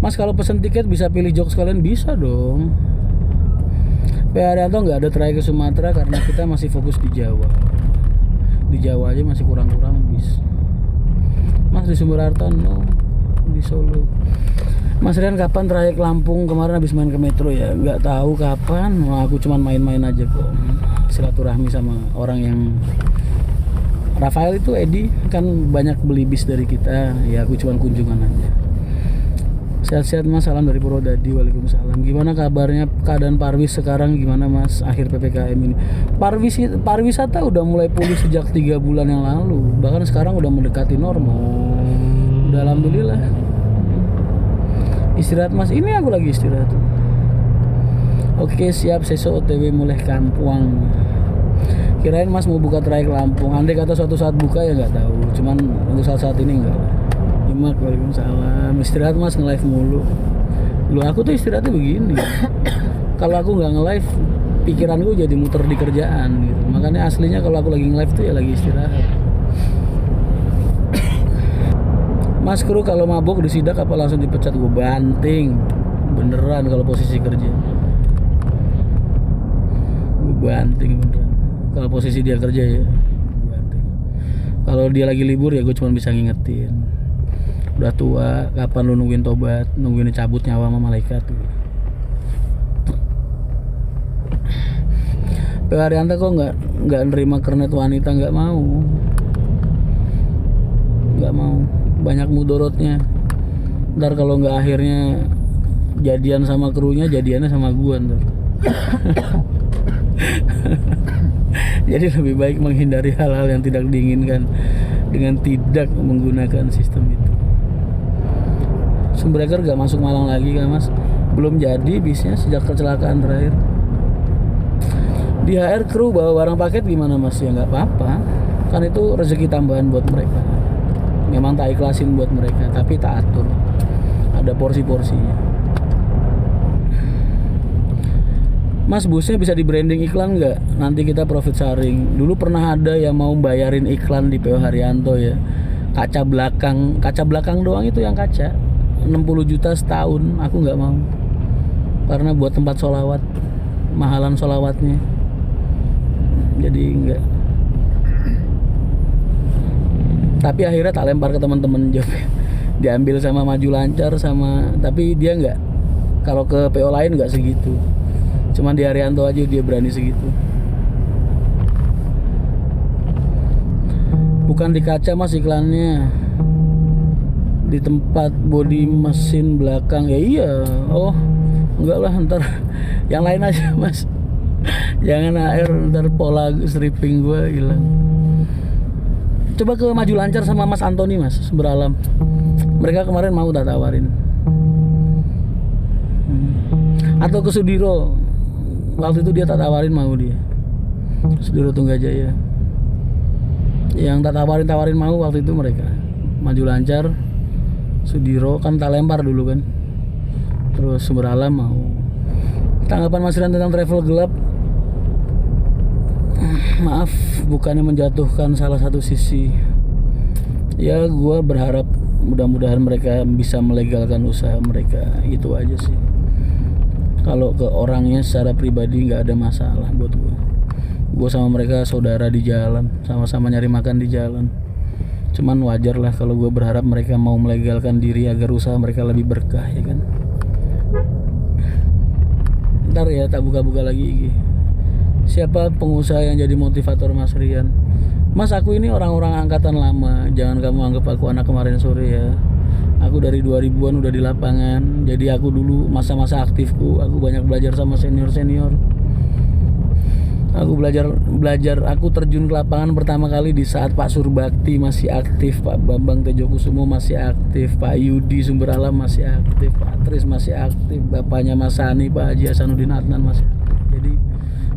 Mas kalau pesen tiket bisa pilih jok sekalian, bisa dong. Pak Haryanto nggak ada trayek ke Sumatera karena kita masih fokus di Jawa. Di Jawa aja masih kurang-kurang bis. Mas di Sumber Harta no, di Solo. Mas Rian kapan trayek Lampung? Kemarin habis main ke Metro ya, nggak tahu kapan. Aku cuman main-main aja kok, silaturahmi sama orang yang Rafael itu Edi kan banyak beli bis dari kita, ya aku cuman kunjungan aja. Sehat-sehat Mas, salam dari Purwodadi. Waalaikumsalam. Gimana kabarnya, keadaan Parwis sekarang gimana Mas akhir PPKM ini? Pariwisata udah mulai pulih sejak 3 bulan yang lalu, bahkan sekarang udah mendekati normal. Udah alhamdulillah. Istirahat Mas, ini aku lagi istirahat. Oke siap, sesok OTW mulai Kampuang. Kirain Mas mau buka trayek Lampung, andai kata suatu saat buka ya nggak tahu, cuman untuk saat ini enggak. Imak, waalaikumsalam. Istirahat Mas, nge-live mulu. Lu aku tuh istirahatnya begini. Kalau aku nggak nge-live, pikiran gue jadi muter di kerjaan gitu. Makanya aslinya kalau aku lagi nge-live tuh ya lagi istirahat. Mas kru kalau mabuk disidak apa langsung dipecat? Gue banting. Beneran kalau posisi kerja. Gue banting beneran. Kalau posisi dia kerja ya banting. Kalau dia lagi libur ya gue cuma bisa ngingetin. Udah tua, kapan lu nungguin tobat, nungguin cabut nyawa sama malaikat tuh. Pak Haryanto kok nggak nerima kernet wanita, nggak mau, banyak mudorotnya. Ntar kalau nggak akhirnya jadian sama krunya, jadiannya sama gua ntar. Jadi lebih baik menghindari hal-hal yang tidak diinginkan dengan tidak menggunakan sistem itu. Sumbreker gak masuk Malang lagi kan Mas? Belum jadi bisnya sejak kecelakaan terakhir. Di HR kru bawa barang paket gimana Mas? Ya nggak apa-apa, kan itu rezeki tambahan buat mereka. Memang tak ikhlasin buat mereka, tapi tak atur, ada porsi-porsinya. Mas busnya bisa di branding iklan nggak? Nanti kita profit sharing. Dulu pernah ada yang mau bayarin iklan di PO Haryanto ya, kaca belakang doang itu yang kaca 60 juta setahun. Aku nggak mau, karena buat tempat sholawat, mahalan sholawatnya, jadi enggak. Tapi akhirnya tak lempar ke teman-teman jobnya, diambil sama Maju Lancar sama, tapi dia enggak. Kalau ke PO lain enggak segitu, cuman di Haryanto aja dia berani segitu. Bukan di kaca Mas iklannya, di tempat bodi mesin belakang. Ya iya. Oh enggak lah, ntar yang lain aja Mas. Jangan AR, ntar pola stripping gua hilang. Coba ke Maju Lancar sama Mas Antoni Mas, Semberalam. Mereka kemarin mau tak tawarin. Atau ke Sudiro, waktu itu dia tak tawarin, mau dia. Sudiro Tunggajaya. Yang tak tawarin mau waktu itu mereka. Maju Lancar, Sudiro kan tak lempar dulu kan. Terus Semberalam mau. Tanggapan Mas Rian tentang travel gelap? Maaf, bukannya menjatuhkan salah satu sisi. Ya gua berharap mudah-mudahan mereka bisa melegalkan usaha mereka, itu aja sih. Kalau ke orangnya secara pribadi nggak ada masalah buat gua sama mereka saudara di jalan, sama-sama nyari makan di jalan. Cuman wajar lah kalau gue berharap mereka mau melegalkan diri agar usaha mereka lebih berkah, ya kan. Ntar ya tak buka-buka lagi IG. Siapa pengusaha yang jadi motivator Mas Rian? Mas, aku ini orang-orang angkatan lama, jangan kamu anggap aku anak kemarin sore ya. Aku dari 2000-an udah di lapangan. Jadi aku dulu masa-masa aktifku, aku banyak belajar sama senior-senior. Aku belajar, aku terjun ke lapangan pertama kali di saat Pak Surbakti masih aktif, Pak Bambang Tejokusumo masih aktif, Pak Yudi Sumberalam masih aktif, Pak Tris masih aktif, bapaknya Mas Sani, Pak Haji Hasanuddin Adnan masih aktif. Jadi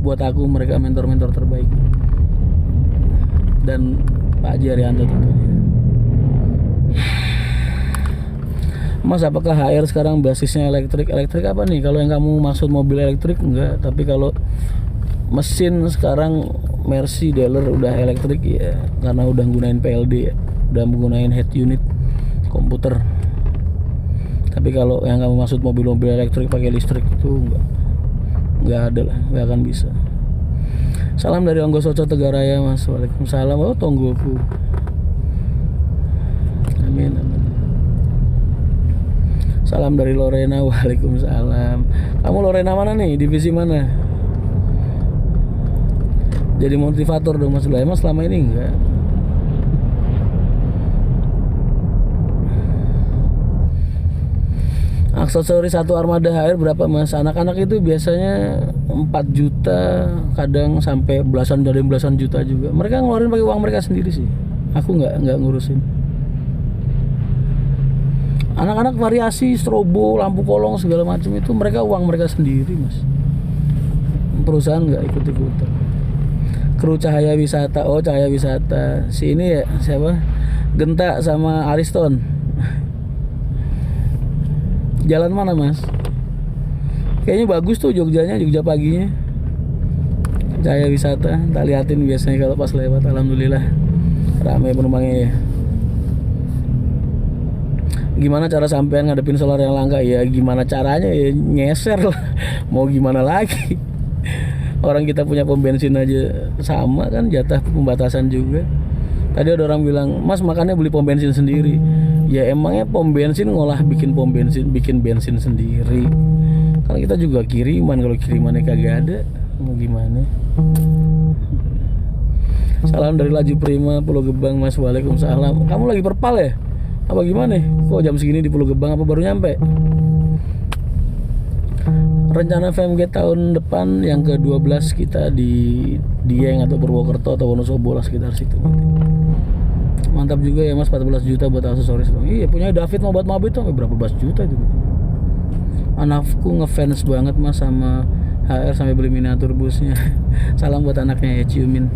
buat aku mereka mentor-mentor terbaik. Dan Pak Haji Haryanto tentunya. Mas, apakah HR sekarang basisnya elektrik? Elektrik apa nih? Kalau yang kamu maksud mobil elektrik enggak, tapi kalau mesin sekarang Mercy dealer udah elektrik ya, karena udah gunain PLD ya, udah menggunain head unit komputer. Tapi kalau yang kamu maksud mobil-mobil elektrik pakai listrik itu nggak ada lah, nggak akan bisa. Salam dari Onggo Soco Tegaraya Mas. Waalaikumsalam. Oh tonggoku. Amin amin. Salam dari Lorena. Waalaikumsalam. Kamu Lorena mana nih? Divisi mana? Jadi motivator dong Mas. Emang selama ini enggak? Aksesoris satu armada HR berapa Mas? Anak-anak itu biasanya 4 juta, kadang sampai belasan juta juga. Mereka ngeluarin pakai uang mereka sendiri sih. Aku nggak ngurusin. Anak-anak variasi, strobo, lampu kolong segala macam itu mereka uang mereka sendiri Mas. Perusahaan nggak ikut-ikutan. Kru Cahaya Wisata, oh Cahaya Wisata. Si ini ya siapa? Genta sama Ariston. Jalan mana Mas? Kayaknya bagus tuh Jogjanya, Jogja paginya. Cahaya Wisata, tak liatin biasanya kalau pas lewat. Alhamdulillah ramai penumpangnya ya. Gimana cara sampean ngadepin solar yang langka? Ya gimana caranya ya, ngeser lah. Mau gimana lagi? Orang kita punya pom bensin aja sama kan, jatah pembatasan juga. Tadi ada orang bilang, Mas makanya beli pom bensin sendiri. Ya emangnya pom bensin bikin bensin sendiri. Karena kita juga kiriman, kalau kirimannya kagak ada, mau gimana? Salam dari Laju Prima, Pulau Gebang Mas. Waalaikumsalam. Kamu lagi perpal ya? Apa gimana? Kok jam segini di Pulau Gebang, apa baru nyampe? Rencana FMG tahun depan yang ke-12 kita di Dieng atau Purwokerto atau Wonosobo lah, sekitar situ. Mantap juga ya Mas, 14 juta buat aksesoris dong. Iya punya David mau buat mobil tuh berapa belas juta itu. Anakku ngefans banget Mas sama HR sampai beli miniatur busnya. Salam buat anaknya ya, Ciumin.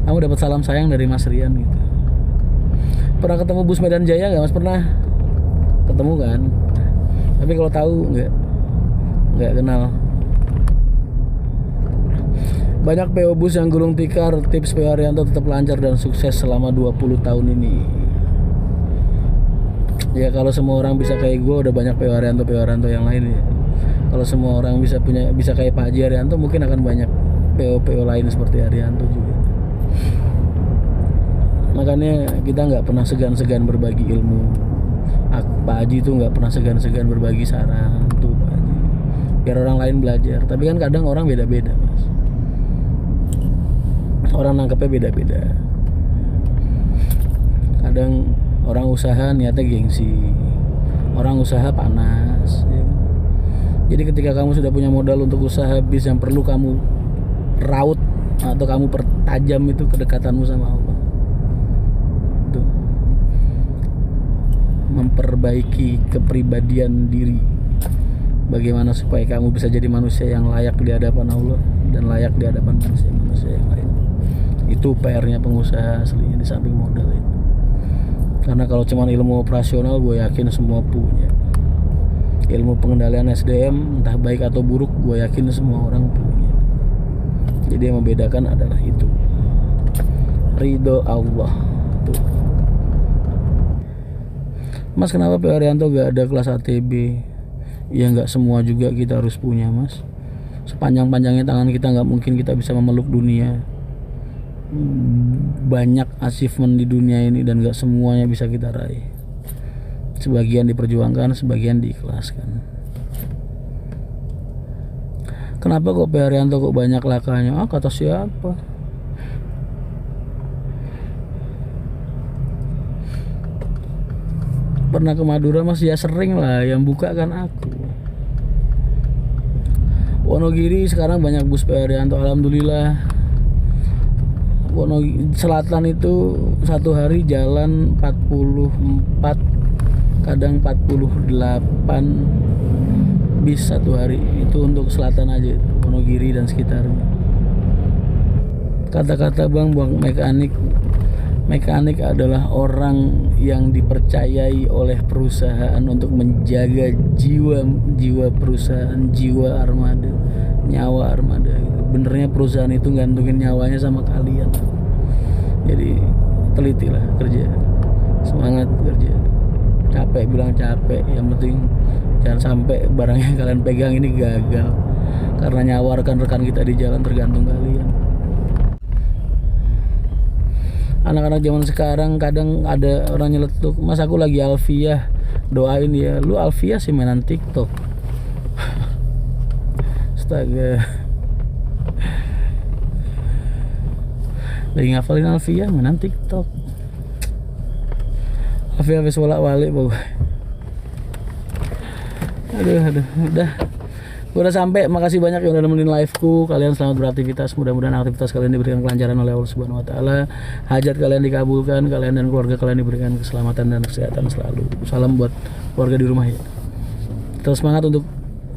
Kamu dapat salam sayang dari Mas Rian gitu. Pernah ketemu bus Medan Jaya nggak Mas? Pernah ketemu kan? Tapi kalau tahu nggak kenal. Banyak PO bus yang gulung tikar. Tips PO Arianto tetap lancar dan sukses selama 20 tahun ini. Ya kalau semua orang bisa kayak gue, udah banyak PO Arianto yang lain ya. Kalau semua orang bisa kayak Pak Haji Arianto, mungkin akan banyak PO lain seperti Arianto juga. Makanya kita nggak pernah segan-segan berbagi ilmu. Pak Haji itu nggak pernah segan-segan berbagi saran tuh Pak Haji, biar orang lain belajar. Tapi kan kadang orang beda-beda Mas. Orang nangkepnya beda-beda. Kadang orang usaha niatnya gengsi, orang usaha panas ya. Jadi ketika kamu sudah punya modal untuk usaha bis, yang perlu kamu raut atau kamu pertajam itu kedekatanmu sama Allah. Tuh. Memperbaiki kepribadian diri. Bagaimana supaya kamu bisa jadi manusia yang layak di hadapan Allah dan layak di hadapan manusia yang lain. Itu PR-nya pengusaha aslinya di samping modal ya. Karena kalau cuma ilmu operasional gue yakin semua punya. Ilmu pengendalian SDM entah baik atau buruk gue yakin semua orang punya. Jadi yang membedakan adalah itu, ridho Allah tuh. Mas kenapa PO Arianto gak ada kelas ATB? Ya gak semua juga kita harus punya Mas. Sepanjang-panjangnya tangan kita gak mungkin kita bisa memeluk dunia. Banyak achievement di dunia ini dan gak semuanya bisa kita raih. Sebagian diperjuangkan, sebagian diikhlaskan. Kenapa kok PO Arianto kok banyak lakanya? Ah kata siapa? Pernah ke Madura Mas? Ya sering lah, yang buka kan aku. Wonogiri sekarang banyak bus PO Arianto, alhamdulillah. Selatan itu satu hari jalan 44 kadang 48 bis satu hari. Itu untuk selatan aja, Wonogiri dan sekitarnya. Kata-kata Bang mekanik adalah orang yang dipercayai oleh perusahaan untuk menjaga jiwa perusahaan, jiwa armada, nyawa armada. Benernya perusahaan itu gantungin nyawanya sama kalian. Jadi telitilah kerja, semangat kerja. Capek bilang capek, yang penting Jangan sampai barang yang kalian pegang ini gagal karena nyawa rekan-rekan kita di jalan tergantung kalian. Anak-anak zaman sekarang kadang ada orang nyeletuk, "Mas aku lagi Alfiah." Doain ya, lu Alfiah sih mainan TikTok. Astaga. Lagi ngafalin Alfiah mainan TikTok. Alfiah wis bolak-balik pokoknya. Aduh, udah. Gue udah sampai. Makasih banyak yang udah nemenin liveku. Kalian selamat beraktivitas. Mudah-mudahan aktivitas kalian diberikan kelancaran oleh Allah Subhanahu wa taala. Hajat kalian dikabulkan, kalian dan keluarga kalian diberikan keselamatan dan kesehatan selalu. Salam buat keluarga di rumah ya. Terus semangat untuk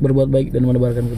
berbuat baik dan menebarkan kebaikan.